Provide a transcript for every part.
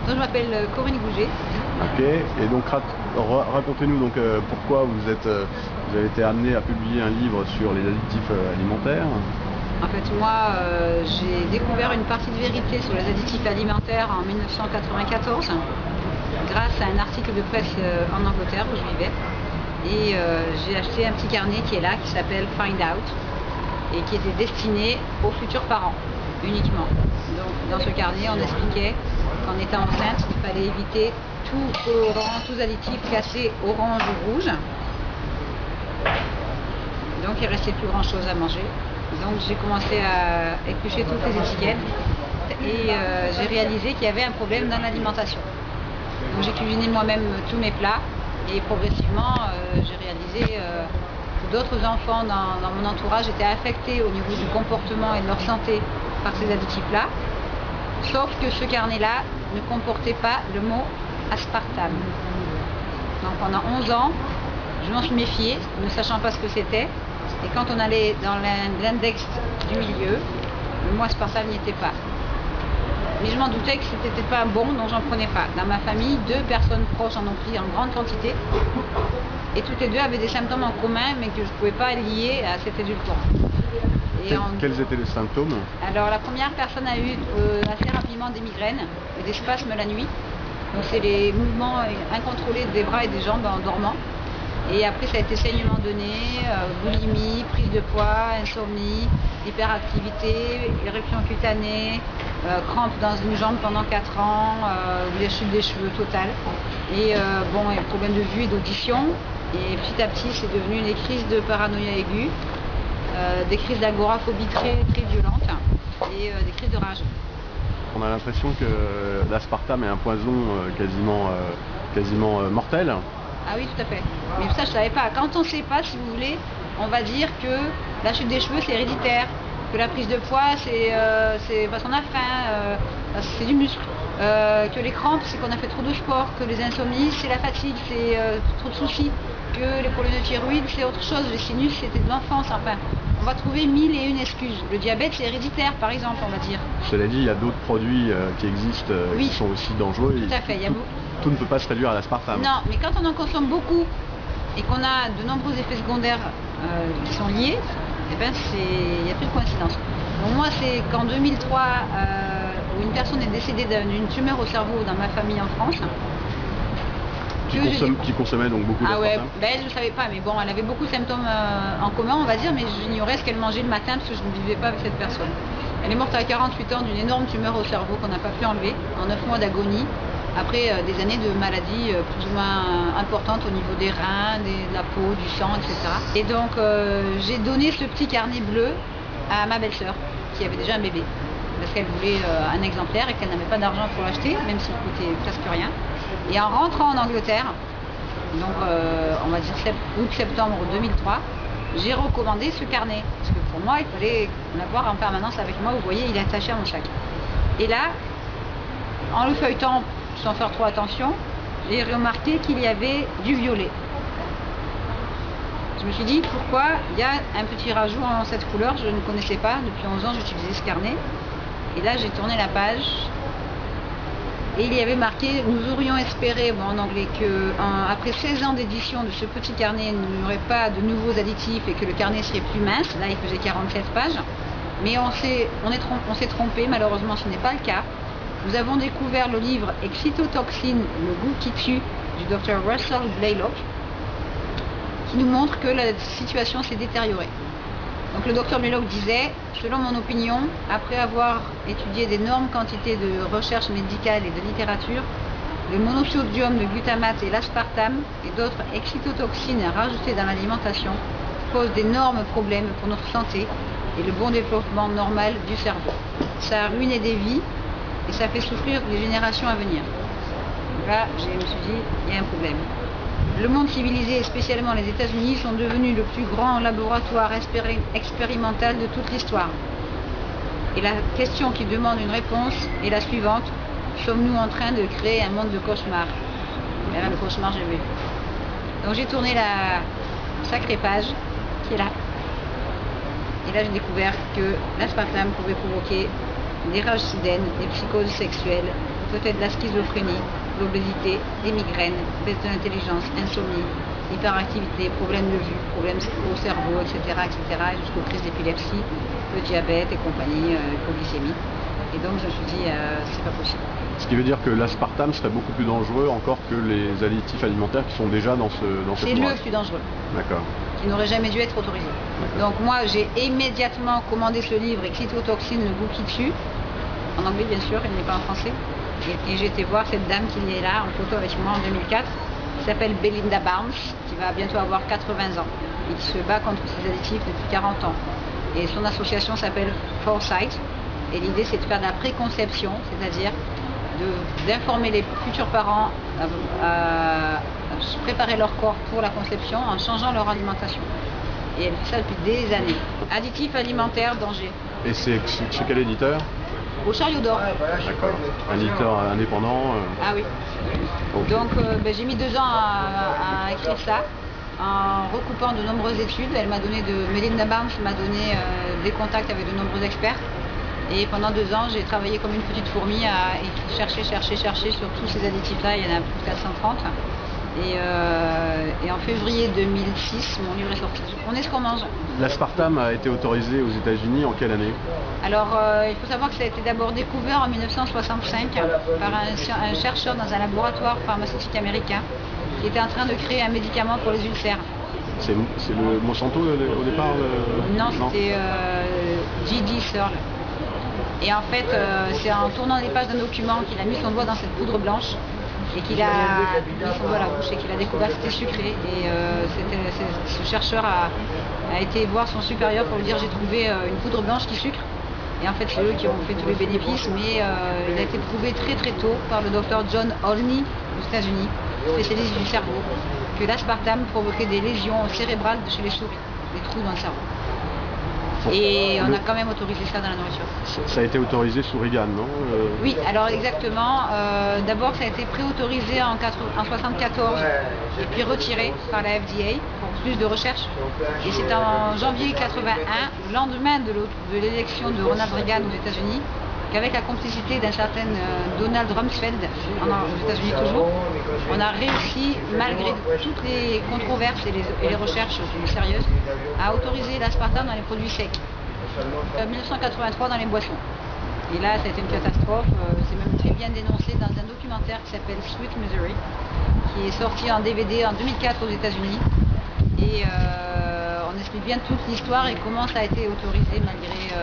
Donc, je m'appelle Corinne Gouget. Ok, et donc racontez-nous donc pourquoi vous avez été amené à publier un livre sur les additifs alimentaires. En fait, moi, j'ai découvert une partie de vérité sur les additifs alimentaires en 1994 grâce à un article de presse en Angleterre où je vivais. Et j'ai acheté un petit carnet qui est là, qui s'appelle Find Out, et qui était destiné aux futurs parents uniquement. Donc, dans ce carnet, on expliquait qu'en étant enceinte, il fallait éviter tout colorant, tous additifs classés orange ou rouge. Donc, il restait plus grand chose à manger. Donc, j'ai commencé à éplucher toutes les étiquettes et j'ai réalisé qu'il y avait un problème dans l'alimentation. Donc, j'ai cuisiné moi-même tous mes plats et progressivement, j'ai réalisé que d'autres enfants dans mon entourage étaient affectés au niveau du comportement et de leur santé par ces additifs-là. Sauf que ce carnet-là ne comportait pas le mot aspartame. Donc pendant 11 ans, je m'en suis méfiée, ne sachant pas ce que c'était. Et quand on allait dans l'index du milieu, le mot aspartame n'y était pas. Mais je m'en doutais que c'était peut-être pas bon, donc j'en prenais pas. Dans ma famille, 2 personnes proches en ont pris en grande quantité. Et toutes les 2 avaient des symptômes en commun, mais que je ne pouvais pas lier à cet édulcorant. Quels étaient les symptômes? Alors la première personne a eu assez rapidement des migraines et des spasmes la nuit. Donc c'est les mouvements incontrôlés des bras et des jambes en dormant. Et après ça a été saignement de nez, boulimie, prise de poids, insomnie, hyperactivité, éruption cutanée, crampes dans une jambe pendant 4 ans, des chutes des cheveux totales. Et bon, et problème de vue et d'audition. Et petit à petit c'est devenu des crises de paranoïa aiguë. Des crises d'agoraphobie très violentes et des crises de rage. On a l'impression que l'aspartame est un poison quasiment mortel. Ah oui, tout à fait. Mais ça, je ne savais pas. Quand on ne sait pas, si vous voulez, on va dire que la chute des cheveux, c'est héréditaire, que la prise de poids, c'est parce qu'on a faim, c'est du muscle, que les crampes, c'est qu'on a fait trop de sport, que les insomnies, c'est la fatigue, c'est trop de soucis, que les problèmes de thyroïde, c'est autre chose, les sinus, c'était de l'enfance, enfin. On va trouver 1001 excuses. Le diabète, c'est héréditaire, par exemple, on va dire. Cela dit, il y a d'autres produits qui existent, oui, qui sont aussi dangereux. Tout à fait. Tout ne peut pas se réduire à l'aspartame. Non, mais quand on en consomme beaucoup et qu'on a de nombreux effets secondaires qui sont liés, eh ben il n'y a plus de coïncidence. Donc moi, c'est qu'en 2003, où une personne est décédée d'une tumeur au cerveau dans ma famille en France. Qui consommait donc beaucoup d'aspartame. Ah ouais, ben elle, je ne savais pas, mais bon, elle avait beaucoup de symptômes en commun, on va dire, mais j'ignorais ce qu'elle mangeait le matin parce que je ne vivais pas avec cette personne. Elle est morte à 48 ans d'une énorme tumeur au cerveau qu'on n'a pas pu enlever, en 9 mois d'agonie, après des années de maladies plus ou moins importantes au niveau des reins, de la peau, du sang, etc. Et donc j'ai donné ce petit carnet bleu à ma belle-sœur, qui avait déjà un bébé, parce qu'elle voulait un exemplaire et qu'elle n'avait pas d'argent pour l'acheter, même s'il coûtait presque rien. Et en rentrant en Angleterre, donc on va dire août-septembre 2003, j'ai recommandé ce carnet. Parce que pour moi, il fallait l'avoir en permanence avec moi. Vous voyez, il est attaché à mon sac. Et là, en le feuilletant, sans faire trop attention, j'ai remarqué qu'il y avait du violet. Je me suis dit, pourquoi il y a un petit rajout en cette couleur? Je ne connaissais pas. Depuis 11 ans, j'utilisais ce carnet. Et là, j'ai tourné la page. Et il y avait marqué, nous aurions espéré, bon, en anglais, qu'après 16 ans d'édition de ce petit carnet, il n'y aurait pas de nouveaux additifs et que le carnet serait plus mince. Là, il faisait 47 pages. Mais on s'est trompé, malheureusement, ce n'est pas le cas. Nous avons découvert le livre Excitotoxine, le goût qui tue, du Dr Russell Blaylock, qui nous montre que la situation s'est détériorée. Donc le docteur Blaylock disait, selon mon opinion, après avoir étudié d'énormes quantités de recherches médicales et de littérature, le monosodium de glutamate et l'aspartame et d'autres excitotoxines rajoutées dans l'alimentation posent d'énormes problèmes pour notre santé et le bon développement normal du cerveau. Ça a ruiné des vies et ça fait souffrir les générations à venir. Donc là, je me suis dit, il y a un problème. Le monde civilisé, et spécialement les États-Unis, sont devenus le plus grand laboratoire expérimental de toute l'histoire. Et la question qui demande une réponse est la suivante. Sommes-nous en train de créer un monde de cauchemar? Et là, le cauchemar, j'ai vu. Donc j'ai tourné la sacrée page qui est là. Et là, j'ai découvert que l'aspartame pouvait provoquer des rages soudaines, des psychoses sexuelles, peut-être de la schizophrénie, l'obésité, des migraines, baisse de l'intelligence, insomnie, hyperactivité, problèmes de vue, problèmes au cerveau, etc., jusqu'aux crises d'épilepsie, le diabète et compagnie, hypoglycémie. Et donc je me suis dit, c'est pas possible. Ce qui veut dire que l'aspartame serait beaucoup plus dangereux encore que les additifs alimentaires qui sont déjà dans cette C'est le plus dangereux. D'accord. Qui n'aurait jamais dû être autorisé. Donc moi j'ai immédiatement commandé ce livre, Excitotoxine, le goût qui tue, en anglais bien sûr, il n'est pas en français. Et j'ai été voir cette dame qui est là en photo avec moi en 2004, qui s'appelle Belinda Barnes, qui va bientôt avoir 80 ans et qui se bat contre ces additifs depuis 40 ans. Et son association s'appelle Foresight. Et l'idée c'est de faire de la préconception, c'est-à-dire d'informer les futurs parents à préparer leur corps pour la conception en changeant leur alimentation. Et elle fait ça depuis des années. Additifs alimentaires, danger. Et c'est chez quel éditeur? Au Chariot d'Or. D'accord. Un éditeur indépendant. Ah oui. Okay. Donc j'ai mis 2 ans à écrire ça, en recoupant de nombreuses études. Melinda Barnes m'a donné des contacts avec de nombreux experts. Et pendant 2 ans, j'ai travaillé comme une petite fourmi à chercher sur tous ces additifs-là. Il y en a plus de 430. Et en février 2006, mon livre est sorti. On est ce qu'on mange. L'aspartame a été autorisé aux États-Unis en quelle année? Alors, il faut savoir que ça a été d'abord découvert en 1965 par un chercheur dans un laboratoire pharmaceutique américain qui était en train de créer un médicament pour les ulcères. C'est le Monsanto au départ? Non, c'était J.D. Searle. Et en fait, c'est en tournant les pages d'un document qu'il a mis son doigt dans cette poudre blanche et qu'il a mis son doigt à la bouche et qu'il a découvert que c'était sucré. Et ce chercheur a été voir son supérieur pour lui dire j'ai trouvé une poudre blanche qui sucre. Et en fait, c'est eux qui ont fait tous les bénéfices, mais il a été prouvé très très tôt par le docteur John Olney aux États-Unis, spécialiste du cerveau, que l'aspartame provoquait des lésions cérébrales chez les souris, des trous dans le cerveau. Et on a quand même autorisé ça dans la nourriture. Ça a été autorisé sous Reagan, non? Oui, alors exactement. D'abord, ça a été préautorisé en 1974 et puis retiré par la FDA pour plus de recherche. Et c'est en janvier 81, lendemain de l'élection de Ronald Reagan aux États-Unis, qu'avec la complicité d'un certain Donald Rumsfeld, aux États-Unis toujours, on a réussi, malgré toutes les controverses et les recherches sérieuses, à autoriser l'aspartame dans les produits secs. 1983 dans les boissons. Et là, ça a été une catastrophe. C'est même très bien dénoncé dans un documentaire qui s'appelle Sweet Misery, qui est sorti en DVD en 2004 aux États-Unis. Et on explique bien toute l'histoire et comment ça a été autorisé malgré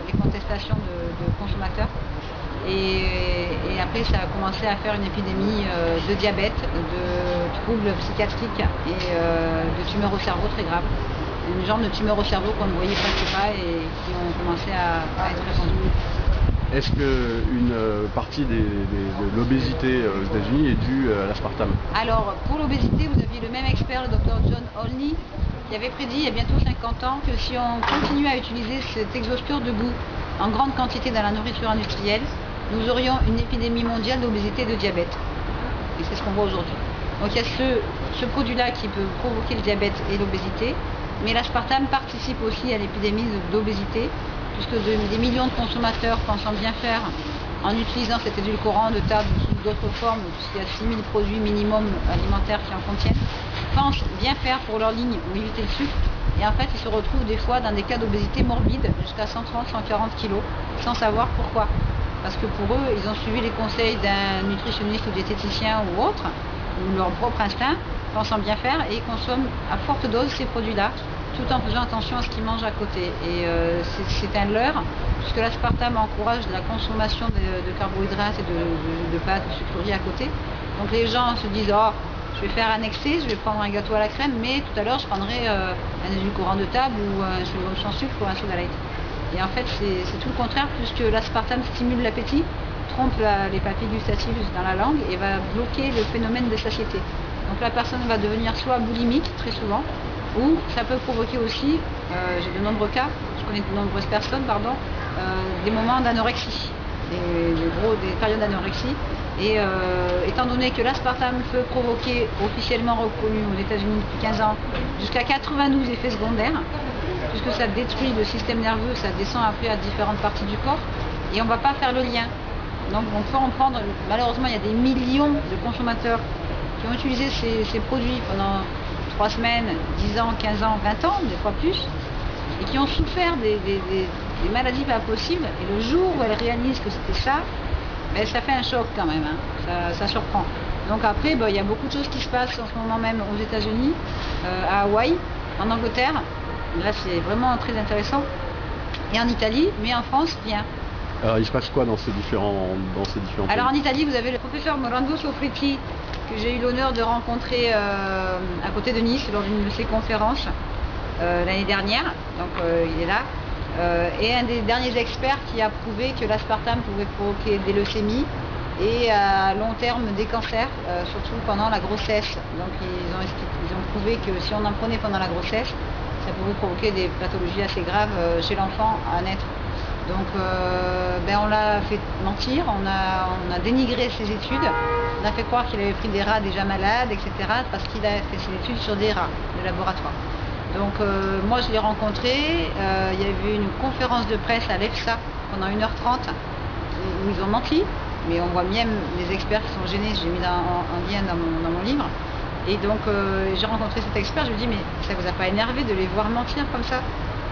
les contestations de consommateurs. Et après, ça a commencé à faire une épidémie de diabète, de troubles psychiatriques et de tumeurs au cerveau très graves. Une genre de tumeurs au cerveau qu'on ne voyait presque pas et qui ont commencé à être répandues. Est-ce qu'une partie de l'obésité aux États-Unis est due à l'aspartame? Alors, pour l'obésité, vous aviez le même expert, le docteur John Olney, qui avait prédit il y a bientôt 50 ans que si on continue à utiliser cet exhausteur de goût en grande quantité dans la nourriture industrielle, nous aurions une épidémie mondiale d'obésité et de diabète. Et c'est ce qu'on voit aujourd'hui. Donc il y a ce produit-là qui peut provoquer le diabète et l'obésité, mais l'aspartame participe aussi à l'épidémie d'obésité, puisque des millions de consommateurs pensant bien faire en utilisant cet édulcorant de table ou sous d'autres formes, puisqu'il y a 6000 produits minimum alimentaires qui en contiennent, pensent bien faire pour leur ligne ou éviter le sucre, et en fait ils se retrouvent des fois dans des cas d'obésité morbide jusqu'à 130-140 kg, sans savoir pourquoi. Parce que pour eux, ils ont suivi les conseils d'un nutritionniste ou diététicien ou autre, ou leur propre instinct, pensant bien faire, et ils consomment à forte dose ces produits-là, tout en faisant attention à ce qu'ils mangent à côté. Et c'est un leurre, puisque l'aspartame encourage la consommation de carbohydrates et de pâtes, de sucreries à côté. Donc les gens se disent, oh, je vais faire un excès, je vais prendre un gâteau à la crème, mais tout à l'heure je prendrai un édulcorant de table ou un chewing-gum sans sucre ou un soda light. Et en fait, c'est tout le contraire, puisque l'aspartame stimule l'appétit, trompe les papilles gustatives dans la langue et va bloquer le phénomène de satiété. Donc la personne va devenir soit boulimique, très souvent, ou ça peut provoquer aussi, j'ai de nombreux cas, je connais de nombreuses personnes, des moments d'anorexie, des périodes d'anorexie. Et étant donné que l'aspartame peut provoquer, officiellement reconnu aux États-Unis depuis 15 ans, jusqu'à 92 effets secondaires, puisque ça détruit le système nerveux, ça descend après à différentes parties du corps, et on ne va pas faire le lien. Donc on peut en prendre, malheureusement il y a des millions de consommateurs qui ont utilisé ces produits pendant 3 semaines, 10 ans, 15 ans, 20 ans, des fois plus, et qui ont souffert des maladies pas possibles. Et le jour où elles réalisent que c'était ça, ben, ça fait un choc quand même, hein. Ça surprend. Donc après, ben, il y a beaucoup de choses qui se passent en ce moment même aux États-Unis, à Hawaï, en Angleterre. Là c'est vraiment très intéressant. Et en Italie, mais en France, rien. Alors il se passe quoi dans ces différents pays? Alors en Italie, vous avez le professeur Morando Sofriti, que j'ai eu l'honneur de rencontrer à côté de Nice lors d'une de ses conférences l'année dernière, donc il est là, et un des derniers experts qui a prouvé que l'aspartame pouvait provoquer des leucémies et à long terme des cancers, surtout pendant la grossesse. Donc ils ont prouvé que si on en prenait pendant la grossesse, ça pouvait provoquer des pathologies assez graves chez l'enfant à naître. Donc ben on l'a fait mentir, on a dénigré ses études, on a fait croire qu'il avait pris des rats déjà malades, etc. parce qu'il a fait ses études sur des rats de laboratoire. Donc moi je l'ai rencontré, il y avait une conférence de presse à l'EFSA pendant 1h30 où ils ont menti, mais on voit même les experts qui sont gênés, j'ai mis un lien dans mon livre. Et donc j'ai rencontré cet expert, je lui dis mais ça vous a pas énervé de les voir mentir comme ça?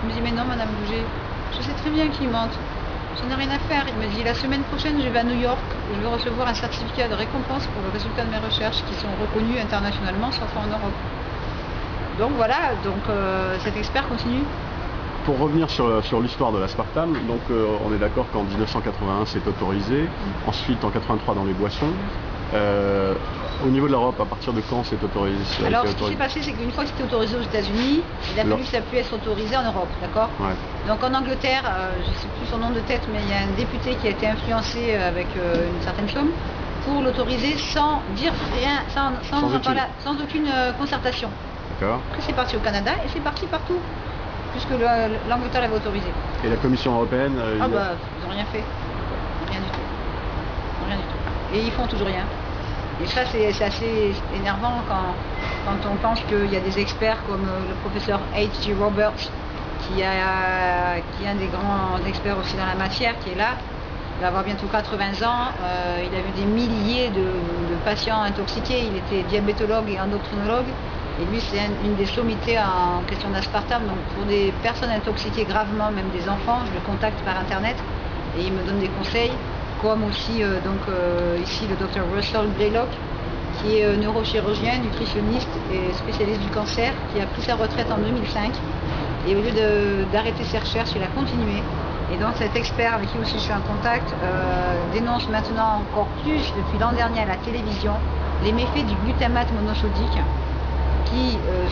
Il me dit mais non madame Bouger, je sais très bien qu'ils mentent, j'en ai rien à faire. Il me dit la semaine prochaine je vais à New York, je vais recevoir un certificat de récompense pour le résultat de mes recherches qui sont reconnus internationalement, sauf en Europe. Donc voilà, donc cet expert continue. Pour revenir sur l'histoire de l'aspartame, donc on est d'accord qu'en 1981 c'est autorisé, ensuite en 83 dans les boissons. Au niveau de l'Europe, à partir de quand c'est autorisé? Alors ce qui s'est passé, c'est qu'une fois que c'était autorisé aux États-Unis, il a fallu que ça puisse être autorisé en Europe, d'accord? Ouais. Donc en Angleterre, je ne sais plus son nom de tête, mais il y a un député qui a été influencé avec une certaine somme pour l'autoriser sans dire rien, sans aucune concertation. D'accord. Après c'est parti au Canada et c'est parti partout, puisque l'Angleterre l'avait autorisé. Et la Commission européenne ils n'ont rien fait. Rien du tout. Rien du tout. Et ils font toujours rien. Et ça c'est assez énervant quand on pense qu'il y a des experts comme le professeur H.G. Roberts, qui est un des grands experts aussi dans la matière, qui est là. Il va avoir bientôt 80 ans, il a vu des milliers de patients intoxiqués, il était diabétologue et endocrinologue. Et lui, c'est une des sommités en question d'aspartame. Donc pour des personnes intoxiquées gravement, même des enfants, je le contacte par internet et il me donne des conseils, comme aussi ici le docteur Russell Blaylock, qui est neurochirurgien, nutritionniste et spécialiste du cancer, qui a pris sa retraite en 2005. Et au lieu d'arrêter ses recherches, il a continué. Et donc cet expert avec qui aussi je suis en contact dénonce maintenant encore plus, depuis l'an dernier à la télévision, les méfaits du glutamate monosodique.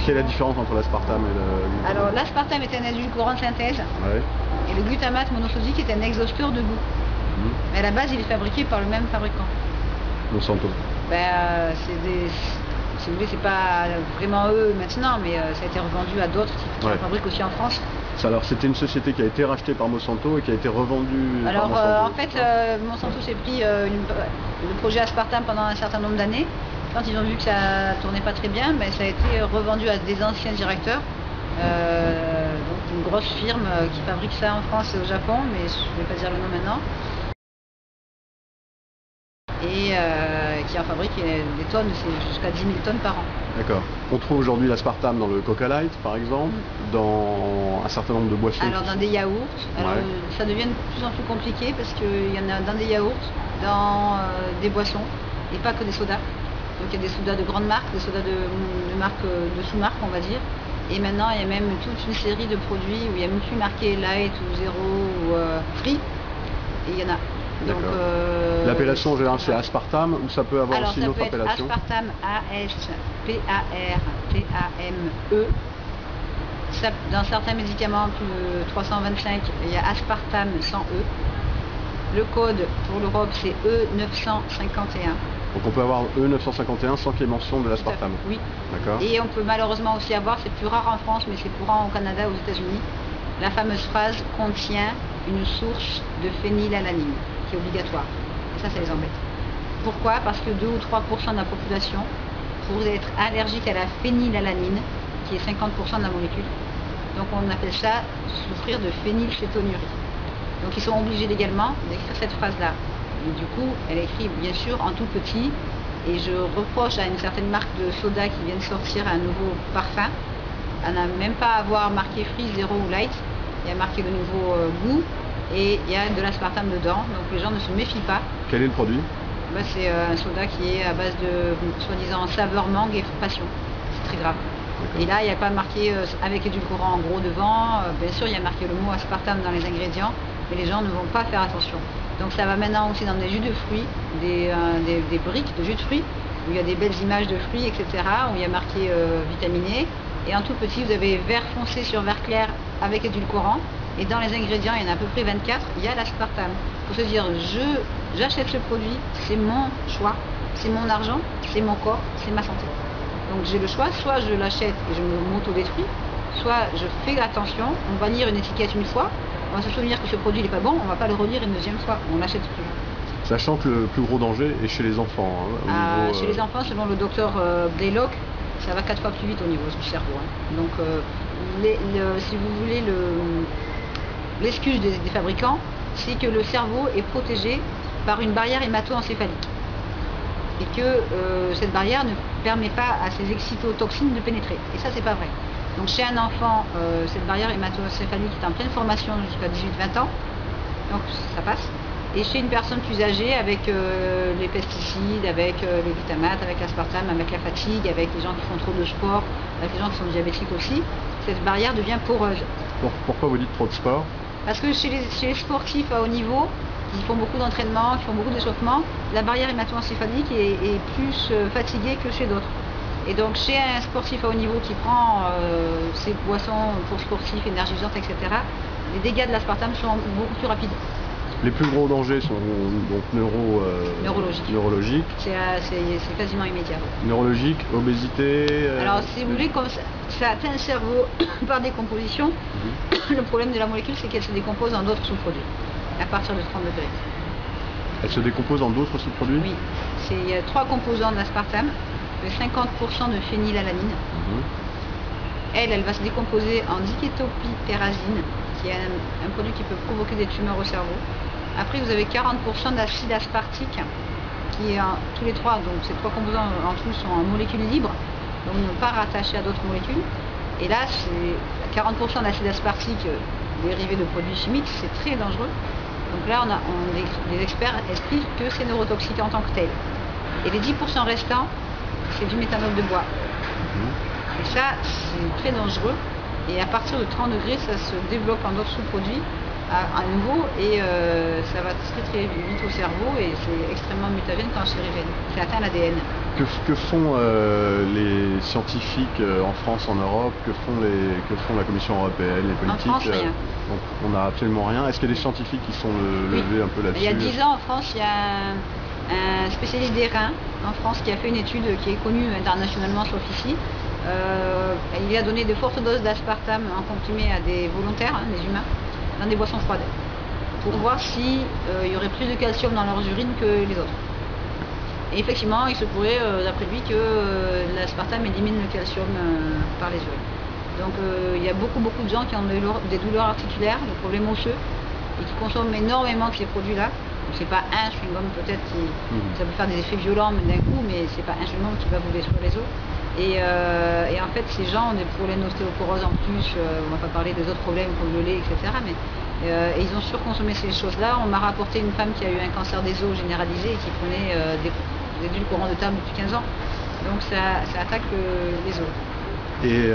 Quelle est la différence entre l'aspartame et le glutamate? Alors l'aspartame est un édulcorant de synthèse, ouais. Et le glutamate monosodique est un exhausteur de goût. Mais à la base il est fabriqué par le même fabricant. Monsanto. Si vous voulez, c'est pas vraiment eux maintenant, mais ça a été revendu à d'autres qui le fabriquent aussi en France. Alors c'était une société qui a été rachetée par Monsanto et qui a été revendue par Monsanto. En fait, Monsanto s'est pris le projet aspartame pendant un certain nombre d'années. Quand ils ont vu que ça tournait pas très bien, ça a été revendu à des anciens directeurs, donc une grosse firme qui fabrique ça en France et au Japon, mais je ne vais pas dire le nom maintenant, et qui en fabrique des tonnes, c'est jusqu'à 10 000 tonnes par an. D'accord. On trouve aujourd'hui l'aspartame dans le Coca Light par exemple, dans un certain nombre de boissons. Alors dans des yaourts, ça devient de plus en plus compliqué parce qu'il y en a dans des yaourts, dans des boissons, et pas que des sodas. Donc il y a des sodas de grandes marques, des sodas de marques, de sous-marques on va dire. Et maintenant il y a même toute une série de produits où il n'y a même plus marqué light ou zéro ou free. Et il y en a. Donc l'appellation en général c'est aspartame ou ça peut avoir aussi une autre appellation? Aspartame, A-S-P-A-R-T-A-M-E. Dans certains médicaments plus de 325, il y a aspartame sans E. Le code pour l'Europe c'est E951. Donc on peut avoir E951 sans qu'il y ait mention de l'aspartame. Oui. D'accord. Et on peut malheureusement aussi avoir, c'est plus rare en France, mais c'est plus rare au Canada et aux États-Unis, la fameuse phrase contient une source de phénylalanine, qui est obligatoire. Et ça les embête. Pourquoi? Parce que 2 ou 3% de la population pourrait être allergique à la phénylalanine, qui est 50% de la molécule. Donc on appelle ça souffrir de phénylcétonurie. Donc ils sont obligés légalement d'écrire cette phrase-là. Et du coup, elle écrit bien sûr en tout petit. Et je reproche à une certaine marque de soda qui vient de sortir un nouveau parfum. Elle n'a même pas à avoir marqué Free, Zero ou Light. Il y a marqué le nouveau goût et il y a de l'aspartame dedans. Donc les gens ne se méfient pas. Quel est le produit? C'est un soda qui est à base de soi-disant saveur mangue et passion. C'est très grave. Et là, il n'y a pas marqué avec édulcorant en gros devant. Bien sûr, il y a marqué le mot aspartame dans les ingrédients, mais les gens ne vont pas faire attention. Donc ça va maintenant aussi dans des jus de fruits, des briques de jus de fruits, où il y a des belles images de fruits, etc., où il y a marqué vitaminé. Et en tout petit, vous avez vert foncé sur vert clair avec édulcorant. Et dans les ingrédients, il y en a à peu près 24, il y a l'aspartame. Il faut se dire, j'achète ce produit, c'est mon choix, c'est mon argent, c'est mon corps, c'est ma santé. Donc j'ai le choix, soit je l'achète et je m'auto-détruis, soit je fais attention, on va lire une étiquette une fois, on va se souvenir que ce produit n'est pas bon, on ne va pas le relire une deuxième fois, on l'achète toujours. Sachant que le plus gros danger est chez les enfants. Hein, chez les enfants, selon le docteur Blaylock, ça va 4 fois plus vite au niveau du cerveau. Hein. Donc si vous voulez, l'excuse des fabricants, c'est que le cerveau est protégé par une barrière hémato-encéphalique. Et que cette barrière ne permet pas à ces excitotoxines de pénétrer. Et ça, c'est pas vrai. Donc chez un enfant, cette barrière hémato-encéphalique est en pleine formation jusqu'à 18-20 ans, donc ça passe. Et chez une personne plus âgée, avec les pesticides, avec les glutamates, avec l'aspartame, avec la fatigue, avec les gens qui font trop de sport, avec les gens qui sont diabétiques aussi, cette barrière devient poreuse. Pourquoi vous dites trop de sport? Parce que chez les sportifs à haut niveau, qui font beaucoup d'entraînement, qui font beaucoup d'échauffement, la barrière hémato-encéphalique est plus fatiguée que chez d'autres. Et donc chez un sportif à haut niveau qui prend ses boissons pour sportifs, énergisantes, etc., les dégâts de l'aspartame sont beaucoup plus rapides. Les plus gros dangers sont donc neurologiques. C'est quasiment immédiat. Neurologique, obésité. Alors si vous voulez, comme ça atteint le cerveau par décomposition, le problème de la molécule, c'est qu'elle se décompose en d'autres sous-produits à partir de 30 degrés. Elle se décompose en d'autres sous-produits? Oui. Il y a 3 composants de l'aspartame, de 50% de phénylalanine. Elle va se décomposer en diketopiperazine, qui est un produit qui peut provoquer des tumeurs au cerveau. Après, vous avez 40% d'acide aspartique, qui est tous les trois, donc ces 3 composants en tout sont en molécules libres, donc ne pas rattachés à d'autres molécules. Et là, c'est 40% d'acide aspartique dérivé de produits chimiques, c'est très dangereux. Donc là, les experts expliquent que c'est neurotoxique en tant que tel. Et les 10% restants, c'est du méthanol de bois. Et ça, c'est très dangereux. Et à partir de 30 degrés, ça se développe en d'autres sous-produits à nouveau et ça va très très vite au cerveau et c'est extrêmement mutagène, cancérigène. Ça atteint l'ADN. Que font les scientifiques en France, en Europe? Que font la Commission européenne, les politiques? En France, rien. Donc on n'a absolument rien. Est-ce qu'il y a des scientifiques qui sont levés un peu là-dessus? Il y a 10 ans en France, il y a un spécialiste des reins en France qui a fait une étude qui est connue internationalement sauf ici. Il a donné de fortes doses d'aspartame en comprimé à des volontaires, des humains, dans des boissons froides, pour voir s'il y aurait plus de calcium dans leurs urines que les autres. Et effectivement, il se pourrait, d'après lui, que l'aspartame élimine le calcium par les urines. Donc il y a beaucoup de gens qui ont des douleurs articulaires, des problèmes osseux, et qui consomment énormément de ces produits-là. C'est pas un chewing-gum peut-être ça peut faire des effets violents d'un coup, mais c'est pas un chewing-gum qui va vous détruire les os. Et en fait, ces gens ont des problèmes d'ostéoporose en plus, on va pas parler des autres problèmes comme le lait, etc. Mais ils ont surconsommé ces choses-là. On m'a rapporté une femme qui a eu un cancer des os généralisé et qui prenait des édulcorants de table depuis 15 ans. Donc ça attaque les os. Et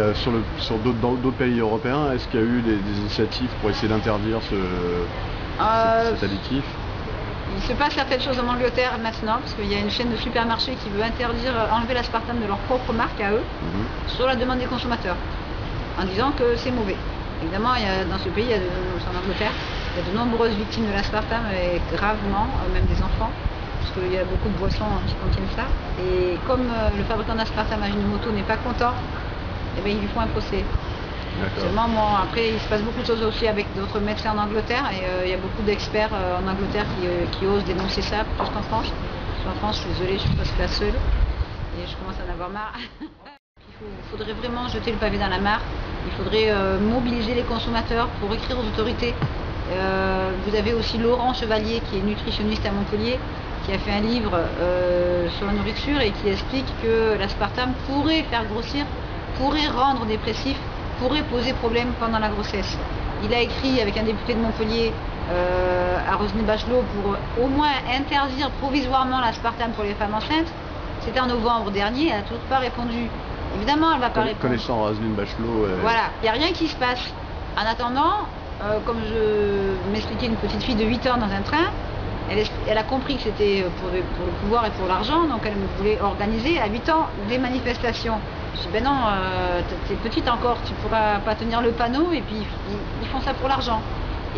sur d'autres pays européens, est-ce qu'il y a eu des initiatives pour essayer d'interdire cet additif? Il se passe certaines choses en Angleterre maintenant, parce qu'il y a une chaîne de supermarchés qui veut enlever l'aspartame de leur propre marque à eux, sur la demande des consommateurs, en disant que c'est mauvais. Évidemment, dans ce pays, en Angleterre, il y a de nombreuses victimes de l'aspartame, et gravement, même des enfants, parce qu'il y a beaucoup de boissons qui contiennent ça. Et comme le fabricant d'aspartame Ajinomoto n'est pas content, eh bien, ils lui font un procès. Seulement, après, il se passe beaucoup de choses aussi avec d'autres médecins en Angleterre et il y a beaucoup d'experts en Angleterre qui osent dénoncer ça plus qu'en France. Parce qu'en France, je suis désolée, je suis presque la seule et je commence à en avoir marre. Il faudrait vraiment jeter le pavé dans la mare. Il faudrait mobiliser les consommateurs pour écrire aux autorités Vous avez aussi Laurent Chevalier, qui est nutritionniste à Montpellier, qui a fait un livre sur la nourriture et qui explique que l'aspartame pourrait faire grossir, pourrait rendre dépressif, pourrait poser problème pendant la grossesse. Il a écrit avec un député de Montpellier à Roselyne Bachelot pour au moins interdire provisoirement l'aspartame pour les femmes enceintes. C'était en novembre dernier, elle n'a toujours pas répondu. Évidemment, elle ne va pas répondre. Connaissant Roselyne Bachelot... Voilà, il n'y a rien qui se passe. En attendant, comme je m'expliquais une petite fille de 8 ans dans un train, elle a compris que c'était pour le pouvoir et pour l'argent, donc elle voulait organiser à 8 ans des manifestations. Je dis ben non, t'es petite encore, tu pourras pas tenir le panneau, et puis ils font ça pour l'argent.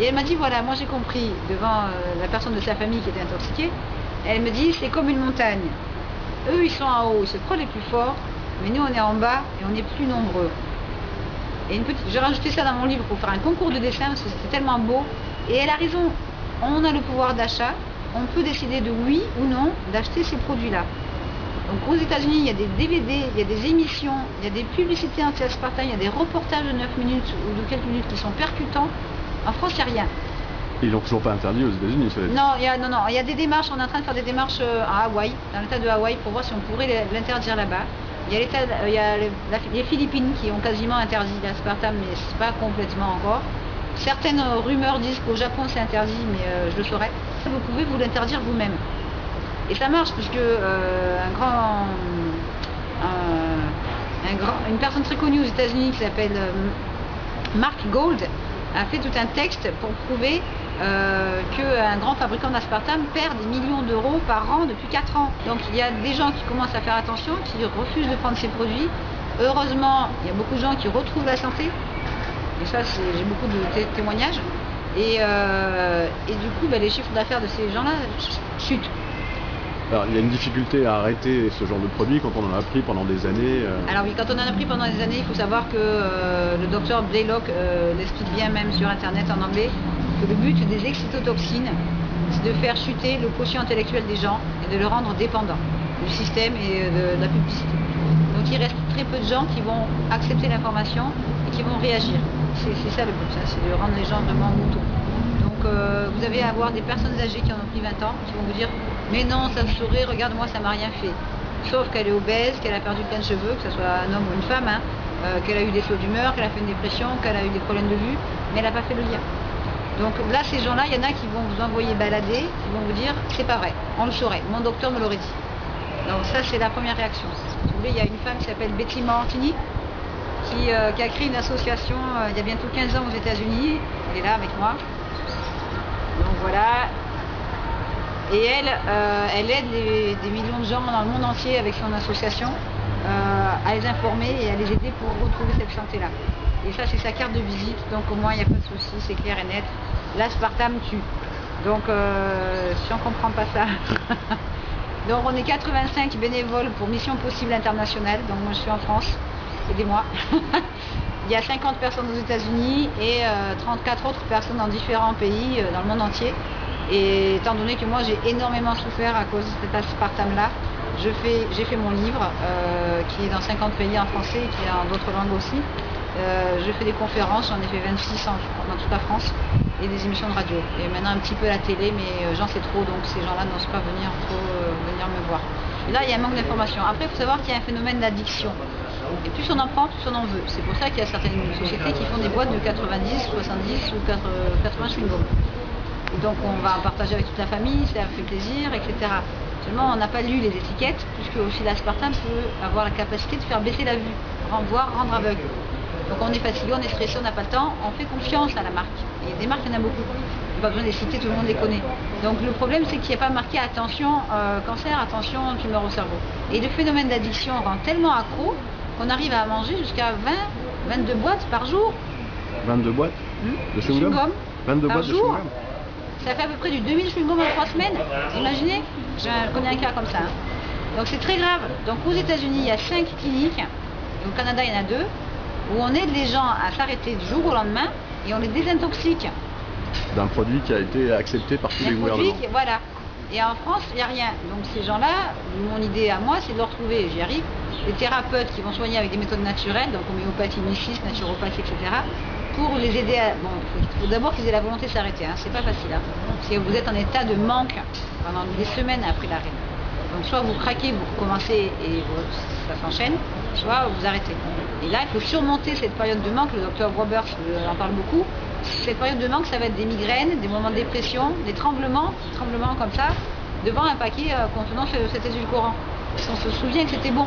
Et elle m'a dit voilà, moi j'ai compris devant la personne de sa famille qui était intoxiquée, elle me dit c'est comme une montagne. Eux ils sont en haut, ils se croient les plus forts, mais nous on est en bas et on est plus nombreux. Et j'ai rajouté ça dans mon livre pour faire un concours de dessin parce que c'était tellement beau. Et elle a raison, on a le pouvoir d'achat, on peut décider de oui ou non d'acheter ces produits-là. Donc aux États-Unis, il y a des DVD, il y a des émissions, il y a des publicités anti-aspartame, il y a des reportages de 9 minutes ou de quelques minutes qui sont percutants. En France, il n'y a rien. Ils l'ont toujours pas interdit aux États-Unis, ça veut dire. Non, il y a des démarches, on est en train de faire des démarches à Hawaï, dans l'état de Hawaï, pour voir si on pourrait l'interdire là-bas. Il y a les Philippines qui ont quasiment interdit l'aspartame, mais c'est pas complètement encore. Certaines rumeurs disent qu'au Japon c'est interdit, mais je le saurais. Vous pouvez vous l'interdire vous-même. Et ça marche, puisque une personne très connue aux États-Unis qui s'appelle Mark Gold a fait tout un texte pour prouver qu'un grand fabricant d'aspartame perd des millions d'euros par an depuis 4 ans. Donc il y a des gens qui commencent à faire attention, qui refusent de prendre ces produits. Heureusement, il y a beaucoup de gens qui retrouvent la santé. Et ça, j'ai beaucoup de témoignages. Et du coup, les chiffres d'affaires de ces gens-là chutent. Alors, il y a une difficulté à arrêter ce genre de produit quand on en a pris pendant des années. Alors oui, quand on en a pris pendant des années, il faut savoir que le docteur Blaylock l'explique bien même sur internet en anglais, que le but des excitotoxines, c'est de faire chuter le quotient intellectuel des gens et de le rendre dépendant du système et de la publicité. Donc il reste très peu de gens qui vont accepter l'information et qui vont réagir. C'est ça le but, c'est de rendre les gens vraiment moutons. Donc vous allez avoir des personnes âgées qui en ont pris 20 ans, qui vont vous dire mais non, ça me saurait, regarde-moi, ça m'a rien fait. Sauf qu'elle est obèse, qu'elle a perdu plein de cheveux, que ce soit un homme ou une femme, qu'elle a eu des sauts d'humeur, qu'elle a fait une dépression, qu'elle a eu des problèmes de vue, mais elle n'a pas fait le lien. Donc là, ces gens-là, il y en a qui vont vous envoyer balader, qui vont vous dire c'est pas vrai, on le saurait, mon docteur me l'aurait dit. Donc ça, c'est la première réaction. Si vous voulez, il y a une femme qui s'appelle Betty Martini, qui a créé une association il y a bientôt 15 ans aux États-Unis. Elle est là avec moi. Donc voilà. Et elle aide des millions de gens dans le monde entier avec son association à les informer et à les aider pour retrouver cette santé-là. Et ça, c'est sa carte de visite, donc au moins il n'y a pas de souci, c'est clair et net. L'aspartame tue. Donc si on ne comprend pas ça. Donc on est 85 bénévoles pour Mission Possible Internationale, donc moi je suis en France, aidez-moi. Il y a 50 personnes aux États-Unis et 34 autres personnes dans différents pays dans le monde entier. Et étant donné que moi j'ai énormément souffert à cause de cet aspartame-là, j'ai fait mon livre qui est dans 50 pays en français et qui est en d'autres langues aussi. Je fais des conférences, j'en ai fait 26 dans toute la France et des émissions de radio. Et maintenant un petit peu à la télé, mais j'en sais trop, donc ces gens-là n'osent pas venir me voir. Et là, il y a un manque d'information. Après, il faut savoir qu'il y a un phénomène d'addiction. Et plus on en prend, plus on en veut. C'est pour ça qu'il y a certaines sociétés qui font des boîtes de 90, 70 ou 80 chewing-gums. Et donc on va en partager avec toute la famille, ça fait plaisir, etc. Seulement on n'a pas lu les étiquettes, puisque aussi l'aspartame peut avoir la capacité de faire baisser la vue, voire rendre aveugle. Donc on est fatigué, on est stressé, on n'a pas le temps, on fait confiance à la marque. Et des marques, il y en a beaucoup. Il n'y a pas besoin de les citer, tout le monde les connaît. Donc le problème, c'est qu'il n'y a pas marqué attention cancer, attention tumeur au cerveau. Et le phénomène d'addiction rend tellement accro qu'on arrive à manger jusqu'à 22 boîtes par jour. 22 boîtes de chewing-gum 22 boîtes de chewing-gum. Ça fait à peu près du 2000 chewing-gum en 3 semaines. Imaginez, je connais un cas comme ça. Donc c'est très grave. Donc aux États-Unis, il y a 5 cliniques, et au Canada, il y en a 2, où on aide les gens à s'arrêter du jour au lendemain et on les désintoxique. D'un produit qui a été accepté par tous les gouvernements. Voilà. Et en France, il n'y a rien. Donc ces gens-là, mon idée à moi, c'est de leur trouver, j'y arrive, des thérapeutes qui vont soigner avec des méthodes naturelles, donc homéopathie, mycisme, naturopathie, etc. pour les aider à... Bon, il faut d'abord qu'ils aient la volonté de s'arrêter, hein. C'est pas facile. Hein. Si vous êtes en état de manque pendant des semaines après l'arrêt. Donc soit vous craquez, vous recommencez et ça s'enchaîne, soit vous arrêtez. Et là, il faut surmonter cette période de manque. Le docteur Roberts en parle beaucoup. Cette période de manque, ça va être des migraines, des moments de dépression, des tremblements comme ça, devant un paquet contenant cet édulcorant. On se souvient que c'était bon.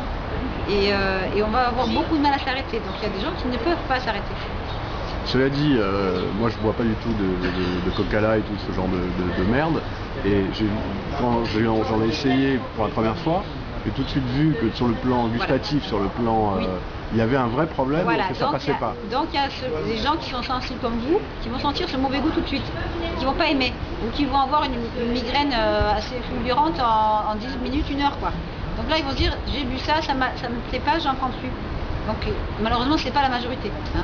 Et on va avoir beaucoup de mal à s'arrêter. Donc il y a des gens qui ne peuvent pas s'arrêter. Cela dit, moi je bois pas du tout de Coca-Cola et tout ce genre de merde. Et quand j'en ai essayé pour la première fois, j'ai tout de suite vu que sur le plan gustatif, sur le plan, il y avait un vrai problème, que ça passait pas. Donc il y a des gens qui sont sensibles comme vous, qui vont sentir ce mauvais goût tout de suite, qui vont pas aimer, ou qui vont avoir une migraine assez fulgurante en 10 minutes, 1 heure quoi. Donc là ils vont se dire, j'ai bu ça, ça me plaît pas, j'en prends plus. Donc malheureusement c'est pas la majorité. Hein.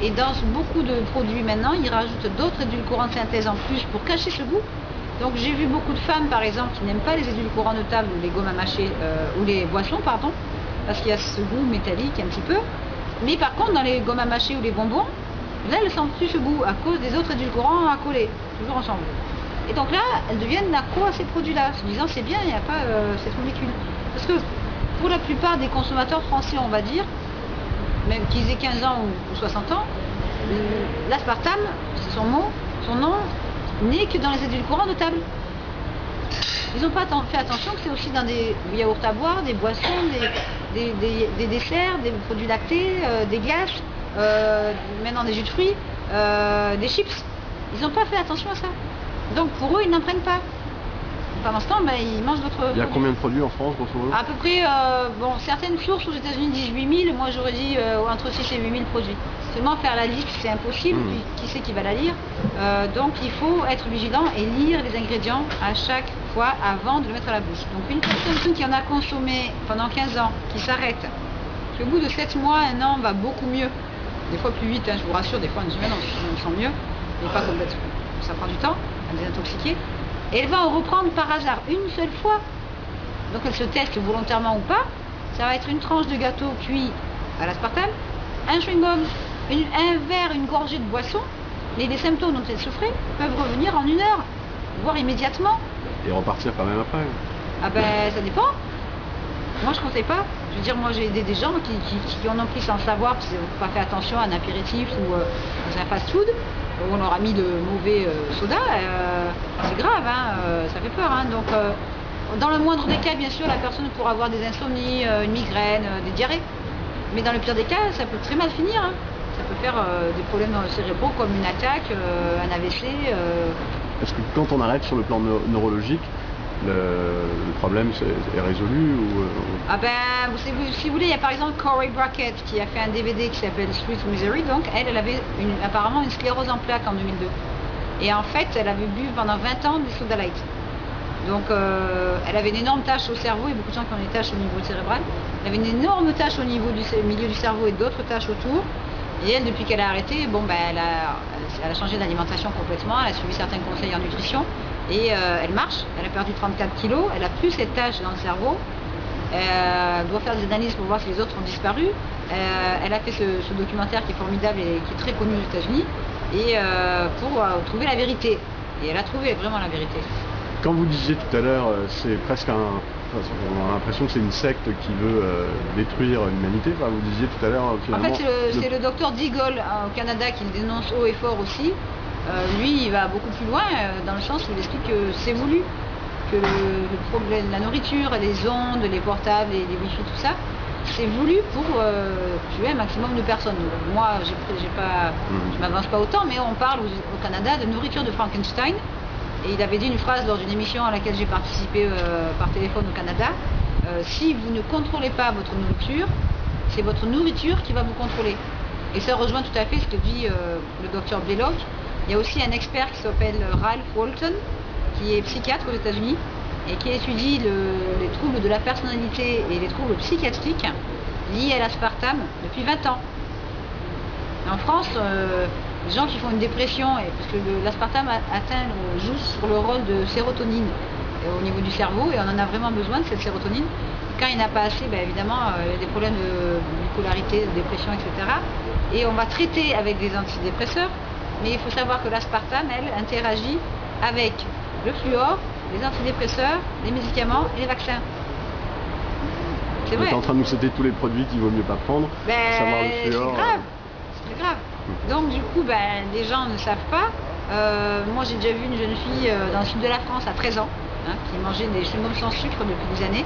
Et dans beaucoup de produits maintenant, ils rajoutent d'autres édulcorants de synthèse en plus pour cacher ce goût. Donc j'ai vu beaucoup de femmes par exemple qui n'aiment pas les édulcorants de table ou les gommes à mâcher ou les boissons pardon, parce qu'il y a ce goût métallique un petit peu. Mais par contre dans les gommes à mâcher ou les bonbons, là elles ne sentent plus ce goût à cause des autres édulcorants accolés, toujours ensemble. Et donc là elles deviennent accro à ces produits-là, se disant c'est bien, il n'y a pas cette molécule. Parce que pour la plupart des consommateurs français on va dire, même qu'ils aient 15 ans ou 60 ans, l'aspartame, c'est son nom, n'est que dans les édulcorants de table. Ils n'ont pas fait attention que c'est aussi dans des yaourts à boire, des boissons, des desserts, des produits lactés, des glaces, maintenant des jus de fruits, des chips. Ils n'ont pas fait attention à ça. Donc pour eux, ils n'en prennent pas. Pendant ce temps, ils mangent d'autres. Il y a combien de produits en France, grosso modo? À peu près, certaines sources aux États-Unis disent 8000, moi j'aurais dit entre 6 et 8000 produits. Seulement faire la liste, c'est impossible, puis qui sait qui va la lire. Donc il faut être vigilant et lire les ingrédients à chaque fois avant de le mettre à la bouche. Donc une personne qui en a consommé pendant 15 ans, qui s'arrête, qui au bout de 7 mois, 1 an, va beaucoup mieux. Des fois plus vite, hein, je vous rassure, des fois une semaine on se sent mieux, mais pas complètement. Ça prend du temps à désintoxiquer. Et elle va en reprendre par hasard une seule fois. Donc elle se teste volontairement ou pas. Ça va être une tranche de gâteau cuit à l'aspartame, un chewing-gum, un verre, une gorgée de boisson. Mais les symptômes dont elle souffrait peuvent revenir en 1 heure, voire immédiatement. Et repartir quand même après. Ah ça dépend. Moi je ne conseille pas. Je veux dire, moi j'ai aidé des gens qui en ont pris sans savoir, parce qu'ils n'ont pas fait attention à un apéritif ou dans un fast-food. On leur a mis de mauvais soda, c'est grave, hein, ça fait peur. Hein, donc, dans le moindre des cas, bien sûr, la personne pourra avoir des insomnies, une migraine, des diarrhées. Mais dans le pire des cas, ça peut très mal finir. Hein. Ça peut faire des problèmes cérébraux comme une attaque, un AVC. Est-ce que quand on arrête sur le plan neurologique, le problème est résolu ou... si vous voulez, il y a par exemple Corey Brackett qui a fait un DVD qui s'appelle Sweet Misery. Donc elle avait apparemment une sclérose en plaques en 2002. Et en fait, elle avait bu pendant 20 ans du soda light. Donc elle avait une énorme tache au cerveau, et beaucoup de gens qui ont des taches au niveau cérébral. Elle avait une énorme tache au niveau du milieu du cerveau et d'autres taches autour. Et elle, depuis qu'elle a arrêté, elle a changé d'alimentation complètement, elle a suivi certains conseils en nutrition. Et elle marche, elle a perdu 34 kilos, elle a plus cette tache dans le cerveau, elle doit faire des analyses pour voir si les autres ont disparu. Elle a fait ce documentaire qui est formidable et qui est très connu aux États-Unis, et pour trouver la vérité. Et elle a trouvé vraiment la vérité. Quand vous disiez tout à l'heure, c'est presque on a l'impression que c'est une secte qui veut détruire l'humanité. Enfin, vous disiez tout à l'heure, finalement... En fait, c'est le docteur Deagle au Canada qui le dénonce haut et fort aussi. Lui, il va beaucoup plus loin, dans le sens où il explique que c'est voulu, que le problème, la nourriture, les ondes, les portables, les wifi, tout ça, c'est voulu pour tuer un maximum de personnes. Donc, moi, je m'avance pas autant, mais on parle au Canada de nourriture de Frankenstein. Et il avait dit une phrase lors d'une émission à laquelle j'ai participé par téléphone au Canada. Si vous ne contrôlez pas votre nourriture, c'est votre nourriture qui va vous contrôler. Et ça rejoint tout à fait ce que dit le docteur Blaylock. Il y a aussi un expert qui s'appelle Ralph Walton, qui est psychiatre aux États-Unis et qui étudie les troubles de la personnalité et les troubles psychiatriques liés à l'aspartame depuis 20 ans. En France, les gens qui font une dépression, parce que l'aspartame joue sur le rôle de sérotonine au niveau du cerveau, et on en a vraiment besoin de cette sérotonine. Quand il n'y en a pas assez, ben évidemment, il y a des problèmes de bipolarité, de dépression, etc. Et on va traiter avec des antidépresseurs, mais il faut savoir que l'aspartame, elle, interagit avec le fluor, les antidépresseurs, les médicaments et les vaccins. C'est vrai. Tu es en train de nous citer tous les produits qu'il vaut mieux pas prendre, savoir le fluor. C'est grave, c'est grave. Donc du coup, les gens ne savent pas. Moi j'ai déjà vu une jeune fille dans le sud de la France à 13 ans, qui mangeait des chewing-gums sans sucre depuis des années,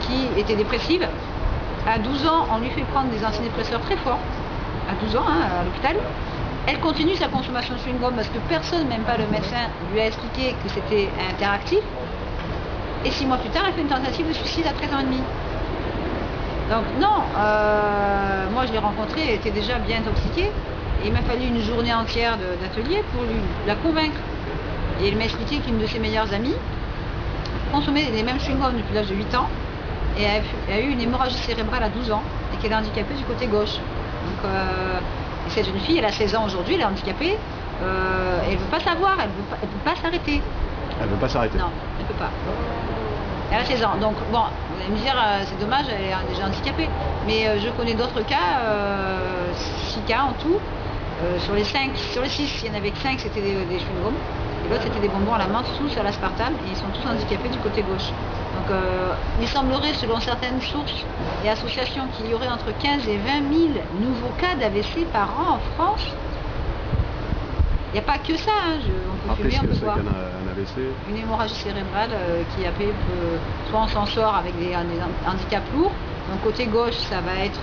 qui était dépressive. À 12 ans, on lui fait prendre des antidépresseurs très forts, à 12 ans, à l'hôpital. Elle continue sa consommation de chewing-gum parce que personne, même pas le médecin, lui a expliqué que c'était interactif. Et 6 mois plus tard, elle fait une tentative de suicide à 13 ans et demi. Donc non, moi je l'ai rencontrée, elle était déjà bien intoxiquée. Et il m'a fallu une journée entière d'atelier pour la convaincre. Et elle m'a expliqué qu'une de ses meilleures amies consommait les mêmes chewing-gums depuis l'âge de 8 ans et a eu une hémorragie cérébrale à 12 ans et qu'elle est handicapée du côté gauche. Donc, et cette jeune fille, elle a 16 ans aujourd'hui, elle est handicapée, elle ne veut pas savoir, elle ne peut pas s'arrêter. Elle ne veut pas s'arrêter? Non, elle ne peut pas. Elle a 16 ans, donc bon, vous allez me dire, c'est dommage, elle est déjà handicapée. Mais je connais d'autres cas, 6 cas en tout. Sur les 6, il y en avait que 5, c'était des chewing-gums. Et l'autre, c'était des bonbons à la menthe, tous à l'aspartame. Et ils sont tous handicapés du côté gauche. Donc, il semblerait, selon certaines sources et associations, qu'il y aurait entre 15 et 20 000 nouveaux cas d'AVC par an en France. Il n'y a pas que ça, on peut fumer, on peut boire. Un AVC. Une hémorragie cérébrale qui après soit on s'en sort avec des handicaps lourds. Donc côté gauche, ça va être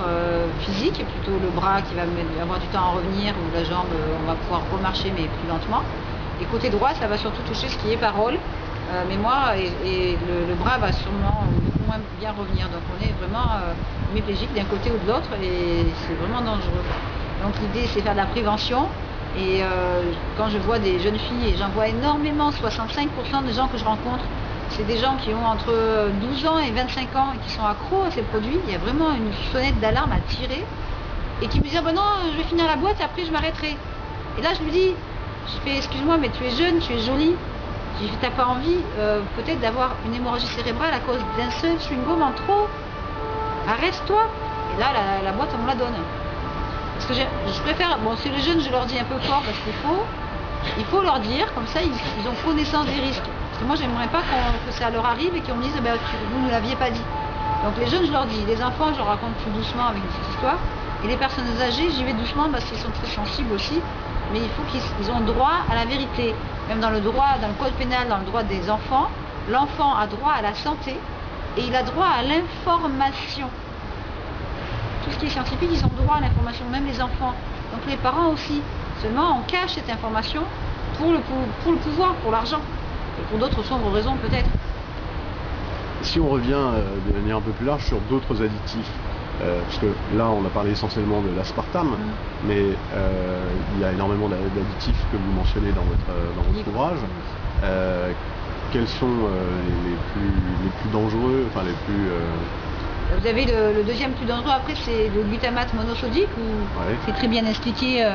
physique, plutôt le bras qui va avoir du temps à revenir, ou la jambe, on va pouvoir remarcher mais plus lentement. Et côté droit, ça va surtout toucher ce qui est parole, mémoire, et le bras va sûrement beaucoup moins bien revenir. Donc on est vraiment hémiplégique d'un côté ou de l'autre, et c'est vraiment dangereux. Donc l'idée, c'est faire de la prévention. Et quand je vois des jeunes filles, et j'en vois énormément, 65% des gens que je rencontre, c'est des gens qui ont entre 12 ans et 25 ans et qui sont accros à ces produits. Il y a vraiment une sonnette d'alarme à tirer et qui me disent non, je vais finir la boîte et après je m'arrêterai. Et là je lui dis, excuse-moi, mais tu es jeune, tu es jolie, tu n'as pas envie peut-être d'avoir une hémorragie cérébrale à cause d'un seul chewing-gum en trop. Arrête-toi. Et là la boîte on me la donne. Parce que je préfère, bon, c'est les jeunes, je leur dis un peu fort parce qu'il faut leur dire, comme ça ils ont connaissance des risques. Parce que moi j'aimerais pas que ça leur arrive et qu'on me dise vous ne l'aviez pas dit. Donc les jeunes je leur dis, les enfants je leur raconte plus doucement avec une petite histoire, et les personnes âgées j'y vais doucement parce qu'ils sont très sensibles aussi, mais il faut qu'ils ont droit à la vérité. Même dans le code pénal, dans le droit des enfants, l'enfant a droit à la santé et il a droit à l'information. Tout ce qui est scientifique, ils ont droit à l'information, même les enfants. Donc les parents aussi. Seulement, on cache cette information pour le pouvoir, pour l'argent. Et pour d'autres sombres raisons, peut-être. Si on revient de manière un peu plus large sur d'autres additifs, parce que là, on a parlé essentiellement de l'aspartame, mais il y a énormément d'additifs que vous mentionnez dans votre ouvrage. Quels sont les plus dangereux, enfin les plus... Vous avez le deuxième plus dangereux après, c'est le glutamate monosodique, où c'est très bien expliqué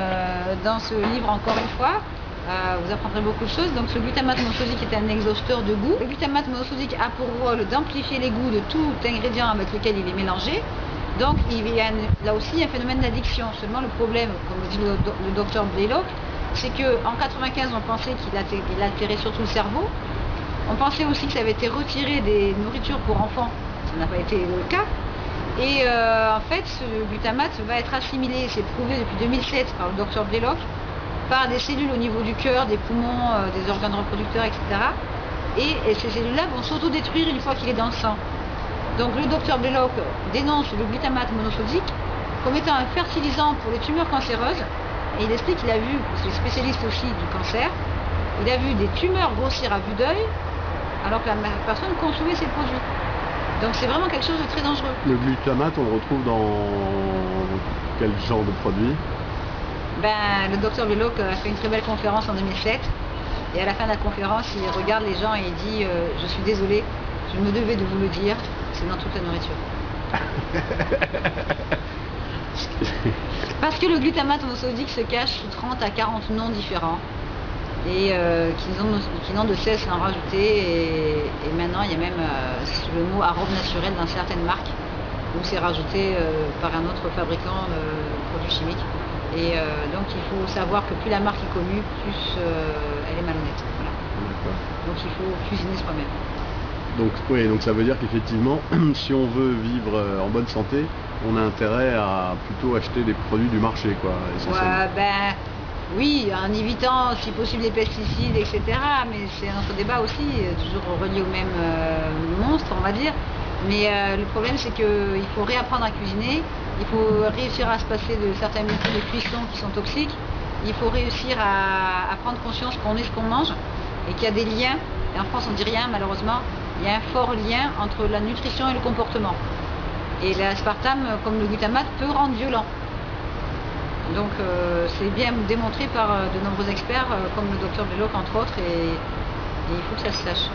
dans ce livre encore une fois. Vous apprendrez beaucoup de choses. Donc ce glutamate monosodique est un exhausteur de goût. Le glutamate monosodique a pour rôle d'amplifier les goûts de tout ingrédient avec lequel il est mélangé. Donc il y a là aussi un phénomène d'addiction. Seulement le problème, comme dit le docteur Blaylock, c'est qu'en 1995 on pensait qu'il altérait surtout le cerveau. On pensait aussi que ça avait été retiré des nourritures pour enfants. Ça n'a pas été le cas. Et en fait, ce glutamate va être assimilé, c'est prouvé depuis 2007 par le docteur Blaylock, par des cellules au niveau du cœur, des poumons, des organes reproducteurs, etc. Et ces cellules-là vont s'autodétruire une fois qu'il est dans le sang. Donc le docteur Blaylock dénonce le glutamate monosodique comme étant un fertilisant pour les tumeurs cancéreuses. Et il explique qu'il a vu, c'est spécialiste aussi du cancer, il a vu des tumeurs grossir à vue d'œil alors que la personne consommait ces produits. Donc c'est vraiment quelque chose de très dangereux. Le glutamate, on le retrouve dans quel genre de produit? Le docteur Blaylock a fait une très belle conférence en 2007. Et à la fin de la conférence, il regarde les gens et il dit je suis désolé, je me devais de vous le dire, c'est dans toute la nourriture. Parce que le glutamate monosodique se cache sous 30 à 40 noms différents. et qui n'ont de cesse d'en rajouter. Et maintenant, il y a même le mot arôme naturel dans certaines marques où c'est rajouté par un autre fabricant de produits chimiques. Et donc il faut savoir que plus la marque est connue, plus elle est malhonnête. Voilà. Donc il faut cuisiner soi-même. Donc, oui, donc ça veut dire qu'effectivement, si on veut vivre en bonne santé, on a intérêt à plutôt acheter des produits du marché, quoi. Ouais, ben, oui, en évitant si possible les pesticides, etc. Mais c'est un autre débat aussi, toujours relié au même monstre, on va dire. Mais le problème, c'est qu'il faut réapprendre à cuisiner, il faut réussir à se passer de certains méthodes de cuisson qui sont toxiques, il faut réussir à prendre conscience qu'on est ce qu'on mange et qu'il y a des liens, et en France on dit rien malheureusement, il y a un fort lien entre la nutrition et le comportement. Et l'aspartame, comme le glutamate, peut rendre violent. Donc c'est bien démontré par de nombreux experts, comme le docteur Belloc entre autres, et il faut que ça se sache.